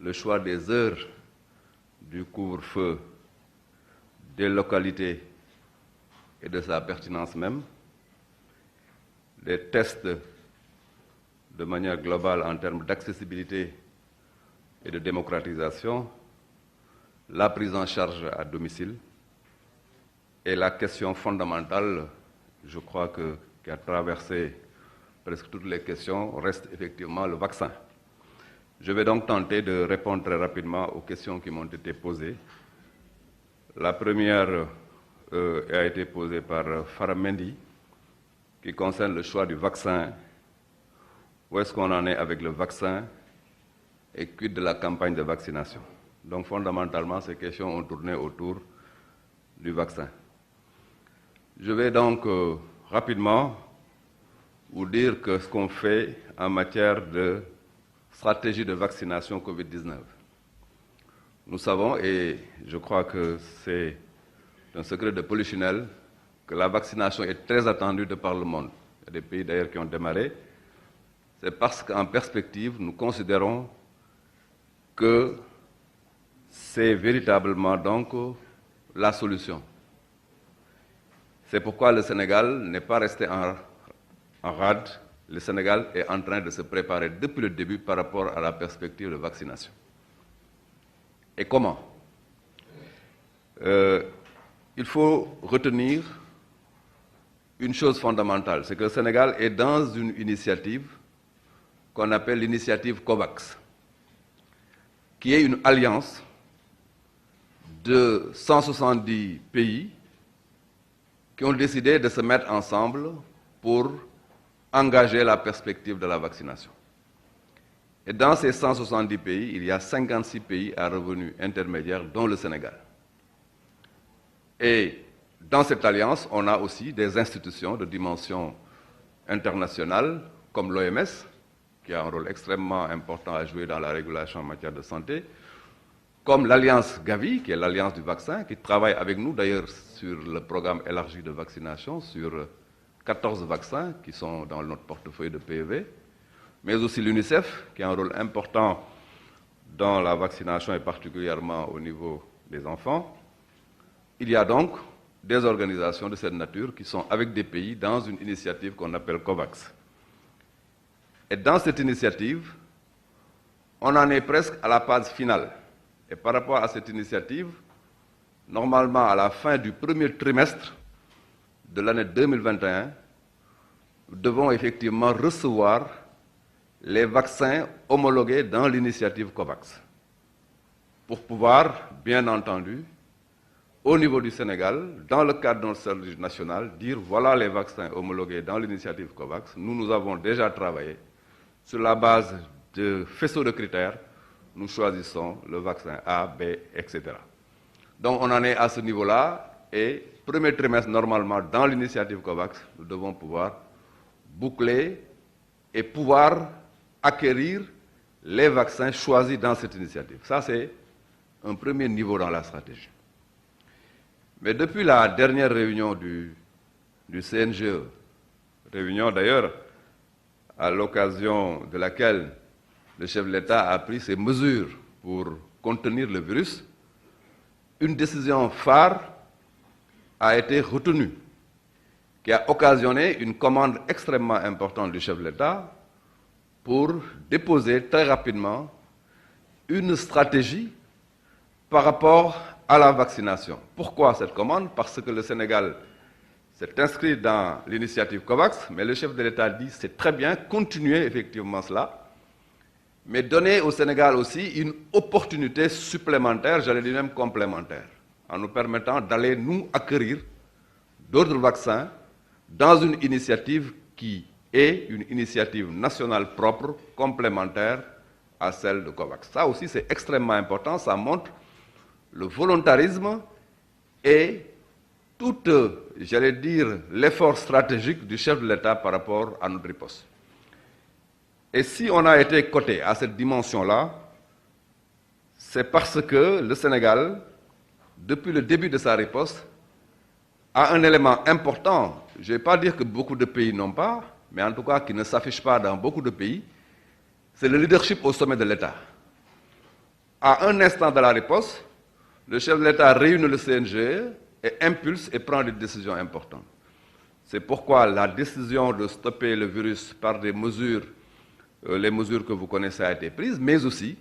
le choix des heures du couvre-feu, des localités et de sa pertinence même, les tests de manière globale en termes d'accessibilité et de démocratisation, la prise en charge à domicile et la question fondamentale, je crois qui a traversé presque toutes les questions, reste effectivement le vaccin. Je vais donc tenter de répondre très rapidement aux questions qui m'ont été posées. La première a été posée par Farah Mendy, qui concerne le choix du vaccin. Où est-ce qu'on en est avec le vaccin et quid de la campagne de vaccination? Donc fondamentalement, ces questions ont tourné autour du vaccin. Je vais donc rapidement vous dire que ce qu'on fait en matière de stratégie de vaccination Covid-19. Nous savons, et je crois que c'est un secret de polichinelle, que la vaccination est très attendue de par le monde. Il y a des pays d'ailleurs qui ont démarré. C'est parce qu'en perspective, nous considérons que c'est véritablement donc la solution. C'est pourquoi le Sénégal n'est pas resté en rade. Le Sénégal est en train de se préparer depuis le début par rapport à la perspective de vaccination. Et comment? Il faut retenir une chose fondamentale, c'est que le Sénégal est dans une initiative qu'on appelle l'initiative COVAX, qui est une alliance de 170 pays qui ont décidé de se mettre ensemble pour engager la perspective de la vaccination. Et dans ces 170 pays, il y a 56 pays à revenus intermédiaires, dont le Sénégal. Et dans cette alliance, on a aussi des institutions de dimension internationale, comme l'OMS, qui a un rôle extrêmement important à jouer dans la régulation en matière de santé, comme l'Alliance Gavi, qui est l'Alliance du vaccin, qui travaille avec nous d'ailleurs sur le programme élargi de vaccination, sur 14 vaccins qui sont dans notre portefeuille de PEV, mais aussi l'UNICEF, qui a un rôle important dans la vaccination et particulièrement au niveau des enfants. Il y a donc des organisations de cette nature qui sont avec des pays dans une initiative qu'on appelle COVAX. Et dans cette initiative, on en est presque à la phase finale. Et par rapport à cette initiative, normalement à la fin du premier trimestre de l'année 2021, nous devons effectivement recevoir les vaccins homologués dans l'initiative COVAX pour pouvoir, bien entendu, au niveau du Sénégal, dans le cadre de notre service national, dire voilà les vaccins homologués dans l'initiative COVAX. Nous avons déjà travaillé sur la base de faisceaux de critères. Nous choisissons le vaccin A, B, etc. Donc on en est à ce niveau-là et premier trimestre normalement dans l'initiative COVAX, nous devons pouvoir boucler et pouvoir acquérir les vaccins choisis dans cette initiative. Ça c'est un premier niveau dans la stratégie. Mais depuis la dernière réunion du CNGE, réunion d'ailleurs à l'occasion de laquelle le chef de l'État a pris ses mesures pour contenir le virus, une décision phare a été retenue, qui a occasionné une commande extrêmement importante du chef de l'État pour déposer très rapidement une stratégie par rapport à la vaccination. Pourquoi cette commande? Parce que le Sénégal s'est inscrit dans l'initiative COVAX, mais le chef de l'État dit c'est très bien, continuez effectivement cela, mais donner au Sénégal aussi une opportunité supplémentaire, j'allais dire même complémentaire, en nous permettant d'aller nous acquérir d'autres vaccins dans une initiative qui est une initiative nationale propre, complémentaire à celle de COVAX. Ça aussi c'est extrêmement important, ça montre le volontarisme et tout, j'allais dire, l'effort stratégique du chef de l'État par rapport à notre riposte. Et si on a été coté à cette dimension-là, c'est parce que le Sénégal, depuis le début de sa riposte, a un élément important, je ne vais pas dire que beaucoup de pays n'ont pas, mais en tout cas qui ne s'affiche pas dans beaucoup de pays, c'est le leadership au sommet de l'État. À un instant de la riposte, le chef de l'État réunit le CNG et impulse et prend des décisions importantes. C'est pourquoi la décision de stopper le virus par des mesures, les mesures que vous connaissez, a été prise, mais aussi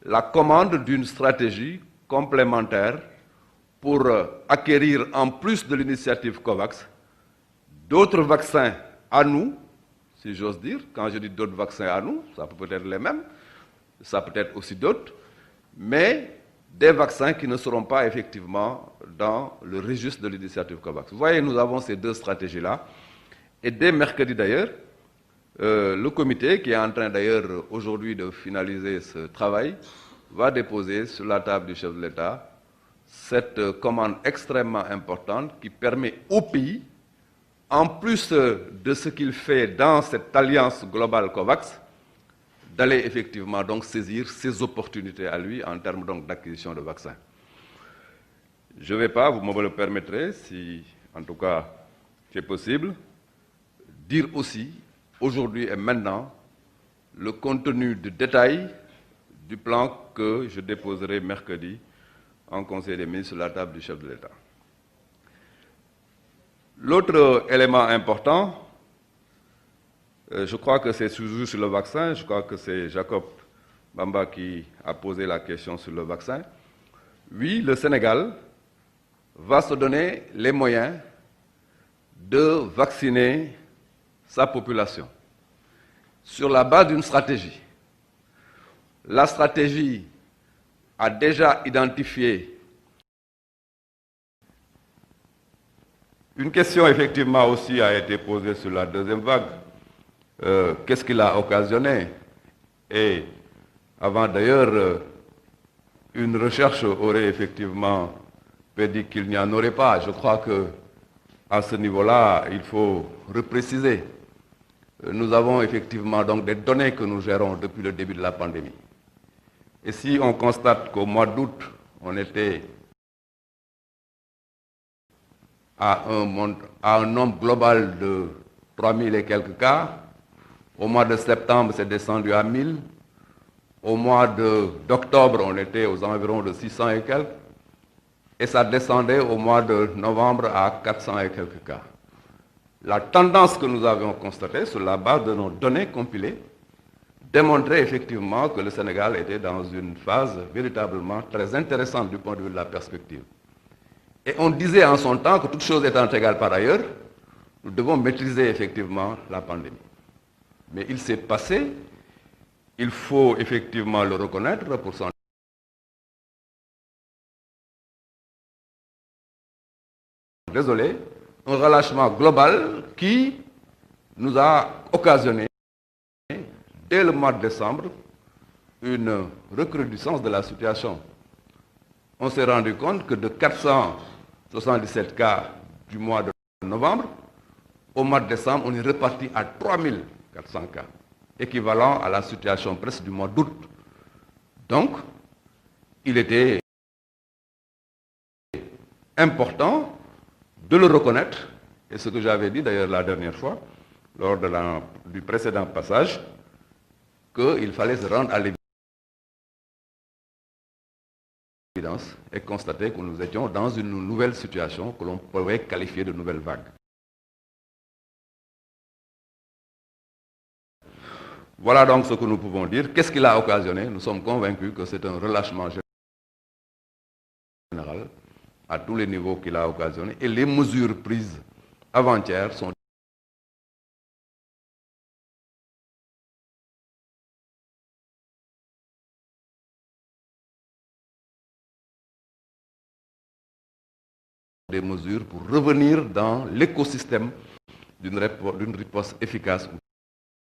la commande d'une stratégie complémentaire pour acquérir, en plus de l'initiative COVAX, d'autres vaccins à nous, si j'ose dire. Quand je dis d'autres vaccins à nous, ça peut être les mêmes, ça peut être aussi d'autres, mais des vaccins qui ne seront pas effectivement dans le registre de l'initiative COVAX. Vous voyez, nous avons ces deux stratégies-là. Et dès mercredi d'ailleurs, le comité, qui est en train d'ailleurs aujourd'hui de finaliser ce travail, va déposer sur la table du chef de l'État cette commande extrêmement importante qui permet au pays, en plus de ce qu'il fait dans cette alliance globale COVAX, d'aller effectivement donc saisir ses opportunités à lui en termes donc d'acquisition de vaccins. Je ne vais pas, vous me le permettrez, si en tout cas c'est possible, dire aussi aujourd'hui et maintenant le contenu de détail du plan que je déposerai mercredi en Conseil des ministres sur la table du chef de l'État. L'autre élément important, je crois que c'est toujours sur le vaccin, je crois que c'est Jacob Bamba qui a posé la question sur le vaccin. Oui, le Sénégal va se donner les moyens de vacciner sa population sur la base d'une stratégie. La stratégie a déjà identifié une question, effectivement, aussi a été posée sur la deuxième vague. Qu'est-ce qu'il a occasionné? Et avant d'ailleurs, une recherche aurait effectivement prédit qu'il n'y en aurait pas. Je crois qu'à ce niveau-là, il faut repréciser. Nous avons effectivement donc des données que nous gérons depuis le début de la pandémie. Et si on constate qu'au mois d'août, on était à un nombre global de 3000 et quelques cas, au mois de septembre, c'est descendu à 1000, au mois d'octobre, on était aux environs de 600 et quelques, et ça descendait au mois de novembre à 400 et quelques cas. La tendance que nous avions constatée sur la base de nos données compilées démontrait effectivement que le Sénégal était dans une phase véritablement très intéressante du point de vue de la perspective. Et on disait en son temps que toutes choses étant égales par ailleurs, nous devons maîtriser effectivement la pandémie. Mais il s'est passé, il faut effectivement le reconnaître pour son désolé, un relâchement global qui nous a occasionné, dès le mois de décembre, une recrudescence de la situation. On s'est rendu compte que de 477 cas du mois de novembre, au mois de décembre, on est reparti à 3400 cas, équivalent à la situation presque du mois d'août. Donc, il était important de le reconnaître, et ce que j'avais dit d'ailleurs la dernière fois, lors du précédent passage, qu'il fallait se rendre à l'évidence et constater que nous étions dans une nouvelle situation que l'on pourrait qualifier de nouvelle vague. Voilà donc ce que nous pouvons dire. Qu'est-ce qu'il a occasionné? Nous sommes convaincus que c'est un relâchement général à tous les niveaux qu'il a occasionné, et les mesures prises avant-hier sont des mesures pour revenir dans l'écosystème d'une riposte efficace